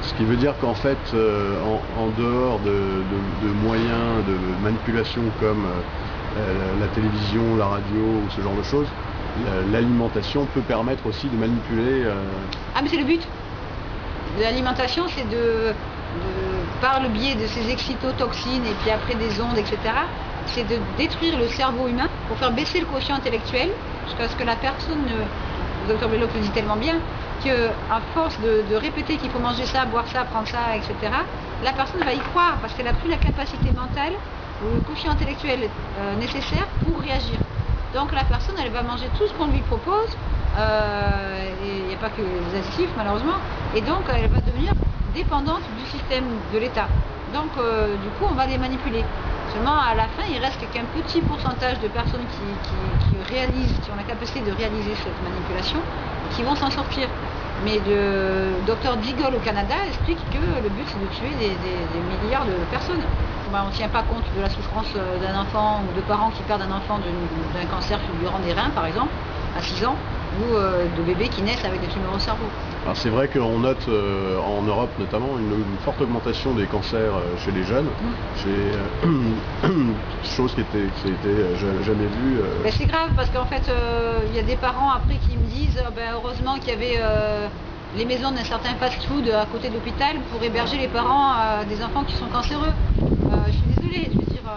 Ce qui veut dire qu'en fait, en dehors de moyens de manipulation comme la télévision, la radio ou ce genre de choses, l'alimentation peut permettre aussi de manipuler... Ah mais c'est le but de l'alimentation, c'est par le biais de ces excitotoxines et puis après des ondes, etc., c'est de détruire le cerveau humain pour faire baisser le quotient intellectuel, jusqu'à ce que la personne, le docteur Belloc le dit tellement bien, qu'à force de répéter qu'il faut manger ça, boire ça, prendre ça, etc., la personne va y croire parce qu'elle n'a plus la capacité mentale ou le quotient intellectuel nécessaire pour réagir. Donc la personne, elle va manger tout ce qu'on lui propose, et il n'y a pas que les additifs malheureusement, et donc elle va devenir dépendante du système de l'État. Donc du coup, on va les manipuler. Seulement à la fin, il reste qu'un petit pourcentage de personnes qui ont la capacité de réaliser cette manipulation, qui vont s'en sortir. Mais le docteur Deagle au Canada explique que le but c'est de tuer des milliards de personnes. On ne tient pas compte de la souffrance d'un enfant ou de parents qui perdent un enfant d'un cancer fulgurant des reins par exemple, à 6 ans, ou de bébés qui naissent avec des tumeurs au cerveau. Alors c'est vrai qu'on note en Europe notamment une forte augmentation des cancers chez les jeunes, chose qui était jamais vue. Ben, c'est grave parce qu'en fait il y a des parents après qui me disent heureusement qu'il y avait les maisons d'un certain fast-food à côté de l'hôpital pour héberger les parents des enfants qui sont cancéreux. Je suis désolée, je veux dire,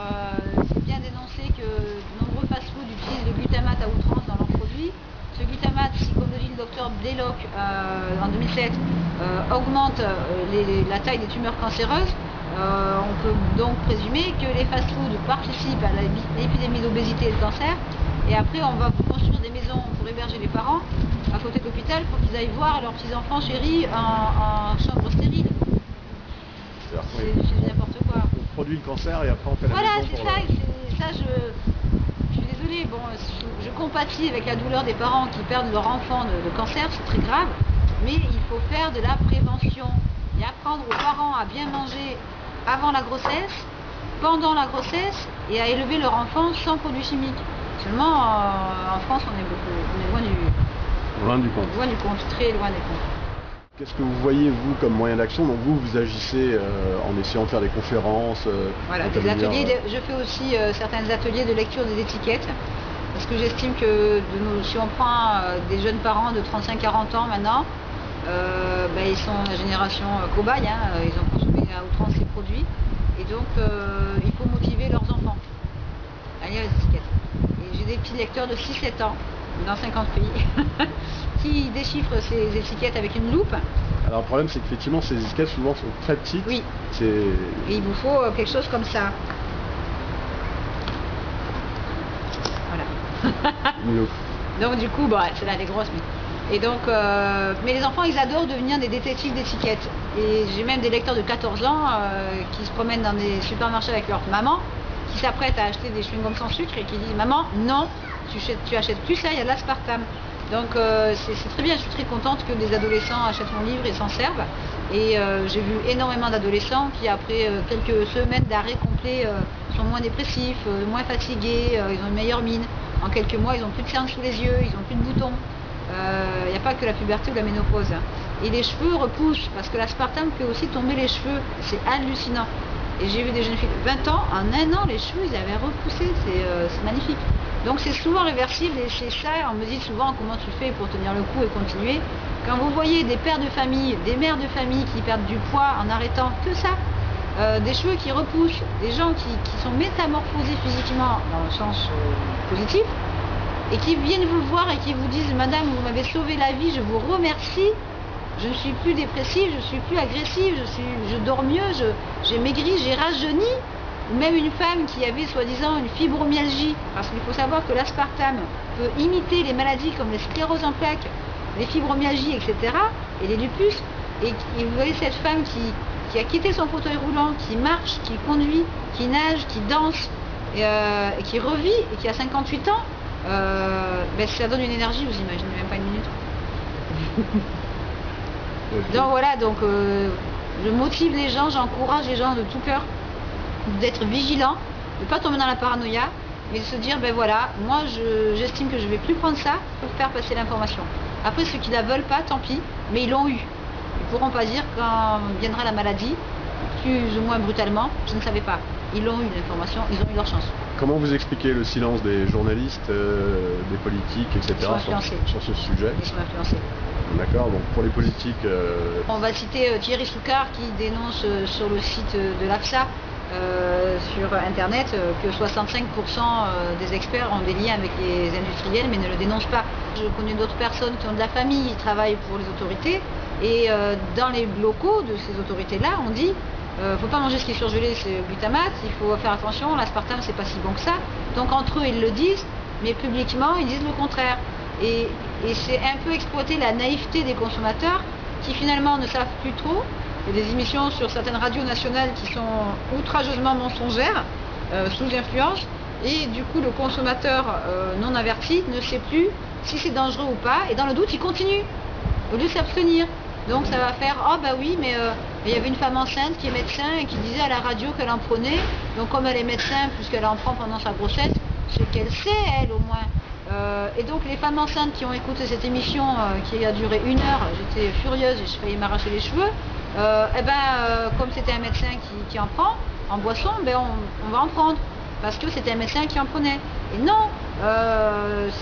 c'est bien dénoncé que de nombreux fast-food utilisent le glutamate à outrance dans leurs produits. Ce glutamate, si comme le dit le docteur Belloc en 2007, augmente la taille des tumeurs cancéreuses, on peut donc présumer que les fast-foods participent à l'épidémie d'obésité et de cancer. Et après, on va construire des maisons pour héberger les parents à côté de l'hôpital pour qu'ils aillent voir leurs petits-enfants chéris en chambre stérile. C'est n'importe quoi. On produit le cancer et après on fait la maison. Voilà, c'est ça. Je suis désolée. Bon, je compatis avec la douleur des parents qui perdent leur enfant de cancer, c'est très grave. Mais il faut faire de la prévention et apprendre aux parents à bien manger avant la grossesse, pendant la grossesse et à élever leur enfant sans produits chimiques. Seulement, en France, on est loin du compte. Loin du compte, très loin du compte. Qu'est-ce que vous voyez, vous, comme moyen d'action? Donc vous agissez en essayant de faire des conférences. Voilà, des ateliers. Je fais aussi certains ateliers de lecture des étiquettes. Parce que j'estime que si on prend des jeunes parents de 35-40 ans maintenant, ils sont la génération cobaye, ils ont consommé à outrance ces produits. Et donc, il faut motiver leurs enfants à lire les étiquettes. Et j'ai des petits lecteurs de 6-7 ans, dans 50 pays, qui déchiffrent ces étiquettes avec une loupe. Alors le problème, c'est qu'effectivement, ces étiquettes souvent sont très petites. Oui. Et il vous faut quelque chose comme ça. Voilà. Une loupe. Donc du coup, celle-là elle est grosse, mais... Et donc, mais les enfants, ils adorent devenir des détectives d'étiquettes. Et j'ai même des lecteurs de 14 ans qui se promènent dans des supermarchés avec leur maman, qui s'apprêtent à acheter des chewing-gums sans sucre et qui disent « Maman, non, tu achètes plus ça, il y a de l'aspartame. » Donc c'est très bien, je suis très contente que des adolescents achètent mon livre et s'en servent. Et j'ai vu énormément d'adolescents qui, après quelques semaines d'arrêt complet, sont moins dépressifs, moins fatigués, ils ont une meilleure mine. En quelques mois, ils n'ont plus de cernes sous les yeux, ils n'ont plus de boutons. Il n'y a pas que la puberté ou la ménopause. Et les cheveux repoussent, parce que l'aspartame fait aussi tomber les cheveux. C'est hallucinant. Et j'ai vu des jeunes filles de 20 ans, en un an, les cheveux, ils avaient repoussé. C'est magnifique. Donc c'est souvent réversible et c'est ça, on me dit souvent comment tu fais pour tenir le coup et continuer. Quand vous voyez des pères de famille, des mères de famille qui perdent du poids en arrêtant que ça, des cheveux qui repoussent, des gens qui sont métamorphosés physiquement dans le sens positif, et qui viennent vous voir et qui vous disent « Madame, vous m'avez sauvé la vie, je vous remercie, je ne suis plus dépressive, je ne suis plus agressive, je dors mieux, j'ai maigri, j'ai rajeuni ». Ou même une femme qui avait soi-disant une fibromyalgie, parce qu'il faut savoir que l'aspartame peut imiter les maladies comme les scléroses en plaques, les fibromyalgies, etc., et les lupus, et vous voyez cette femme qui a quitté son fauteuil roulant, qui marche, qui conduit, qui nage, qui danse, et qui revit, et qui a 58 ans, ben ça donne une énergie, vous imaginez même pas une minute. Donc voilà, donc je motive les gens, j'encourage les gens de tout cœur d'être vigilants, de ne pas tomber dans la paranoïa, mais de se dire, ben voilà, moi j'estime que je ne vais plus prendre ça pour faire passer l'information. Après, ceux qui ne la veulent pas, tant pis, mais ils l'ont eu. Ils ne pourront pas dire quand viendra la maladie, plus ou moins brutalement, je ne savais pas. Ils l'ont eu l'information, ils ont eu leur chance. Comment vous expliquez le silence des journalistes, des politiques, etc. sur ce sujet? Ils sont influencés. D'accord, donc pour les politiques... On va citer Thierry Soucard qui dénonce sur le site de l'AFSA, sur internet, que 65% des experts ont des liens avec les industriels mais ne le dénoncent pas. Je connais d'autres personnes qui ont de la famille, qui travaillent pour les autorités, et dans les locaux de ces autorités-là, on dit faut pas manger ce qui est surgelé, c'est glutamate, il faut faire attention, l'aspartame c'est pas si bon que ça. Donc entre eux ils le disent, mais publiquement ils disent le contraire. Et c'est un peu exploiter la naïveté des consommateurs qui finalement ne savent plus trop. Il y a des émissions sur certaines radios nationales qui sont outrageusement mensongères, sous influence, et du coup le consommateur non averti ne sait plus si c'est dangereux ou pas, et dans le doute il continue, au lieu de s'abstenir. Donc ça va faire, oh bah oui, mais il y avait une femme enceinte qui est médecin et qui disait à la radio qu'elle en prenait, donc comme elle est médecin, puisqu'elle en prend pendant sa grossesse, c'est qu'elle sait elle au moins. Et donc les femmes enceintes qui ont écouté cette émission qui a duré 1 heure, j'étais furieuse et je failli m'arracher les cheveux, comme c'était un médecin qui en prend en boisson, ben on va en prendre parce que c'était un médecin qui en prenait. Et non,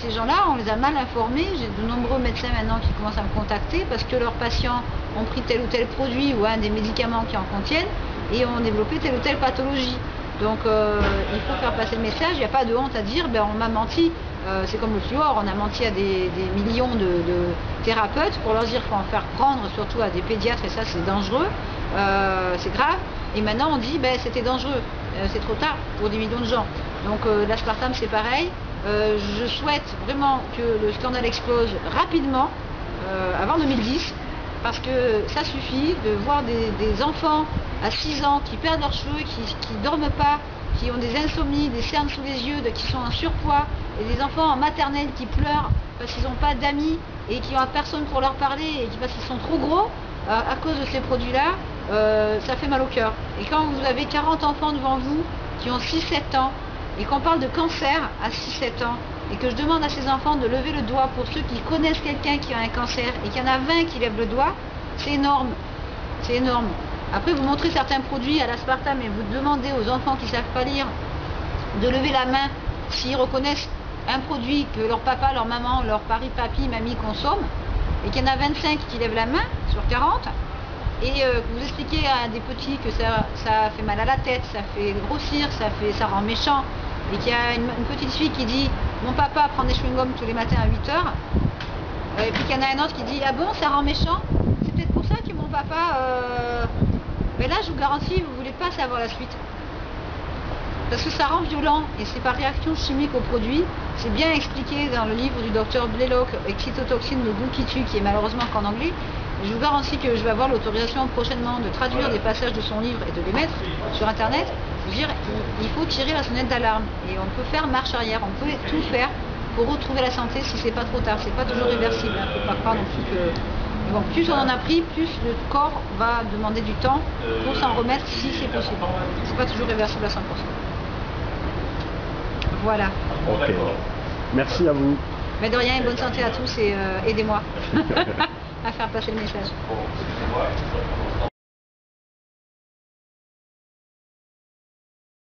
ces gens-là, on les a mal informés. J'ai de nombreux médecins maintenant qui commencent à me contacter parce que leurs patients ont pris tel ou tel produit ou un des médicaments qui en contiennent et ont développé telle ou telle pathologie. Donc il faut faire passer le message, il n'y a pas de honte à dire, ben, on m'a menti. C'est comme le fluor, on a menti à des millions de thérapeutes pour leur dire qu'il faut en faire prendre, surtout à des pédiatres, et ça c'est dangereux, c'est grave. Et maintenant on dit ben c'était dangereux, c'est trop tard pour des millions de gens. Donc l'aspartame c'est pareil. Je souhaite vraiment que le scandale explose rapidement, avant 2010, parce que ça suffit de voir des enfants à 6 ans qui perdent leurs cheveux, qui dorment pas, qui ont des insomnies, des cernes sous les yeux, qui sont en surpoids, et des enfants en maternelle qui pleurent parce qu'ils n'ont pas d'amis et qui n'ont personne pour leur parler et parce qu'ils sont trop gros à cause de ces produits-là, ça fait mal au cœur. Et quand vous avez 40 enfants devant vous qui ont 6-7 ans et qu'on parle de cancer à 6-7 ans et que je demande à ces enfants de lever le doigt pour ceux qui connaissent quelqu'un qui a un cancer et qu'il y en a 20 qui lèvent le doigt, c'est énorme. C'est énorme. Après, vous montrez certains produits à l'aspartame et vous demandez aux enfants qui ne savent pas lire de lever la main s'ils reconnaissent un produit que leur papa, leur maman, leur papi, mamie consomment, et qu'il y en a 25 qui lèvent la main sur 40, et que vous expliquez à des petits que ça fait mal à la tête, ça fait grossir, ça rend méchant, et qu'il y a une petite fille qui dit « Mon papa prend des chewing-gums tous les matins à 8 heures », et puis qu'il y en a un autre qui dit « Ah bon, ça rend méchant? C'est peut-être pour ça que mon papa... Mais là, je vous garantis, vous ne voulez pas savoir la suite. Parce que ça rend violent, et c'est par réaction chimique au produit. C'est bien expliqué dans le livre du docteur Blaylock, Excitotoxine, le goût qui tue, qui est malheureusement qu'en anglais. Je vous garantis que je vais avoir l'autorisation prochainement de traduire des passages de son livre et de les mettre sur internet. Je veux dire, il faut tirer la sonnette d'alarme. Et on peut faire marche arrière, on peut tout faire pour retrouver la santé si c'est pas trop tard. C'est pas toujours réversible, il ne faut pas croire non plus que... Bon, plus on en a pris, plus le corps va demander du temps pour s'en remettre si c'est possible. C'est pas toujours réversible à 100%. Voilà. Ok. Merci à vous. Mais de rien, et bonne santé à tous et aidez-moi à faire passer le message.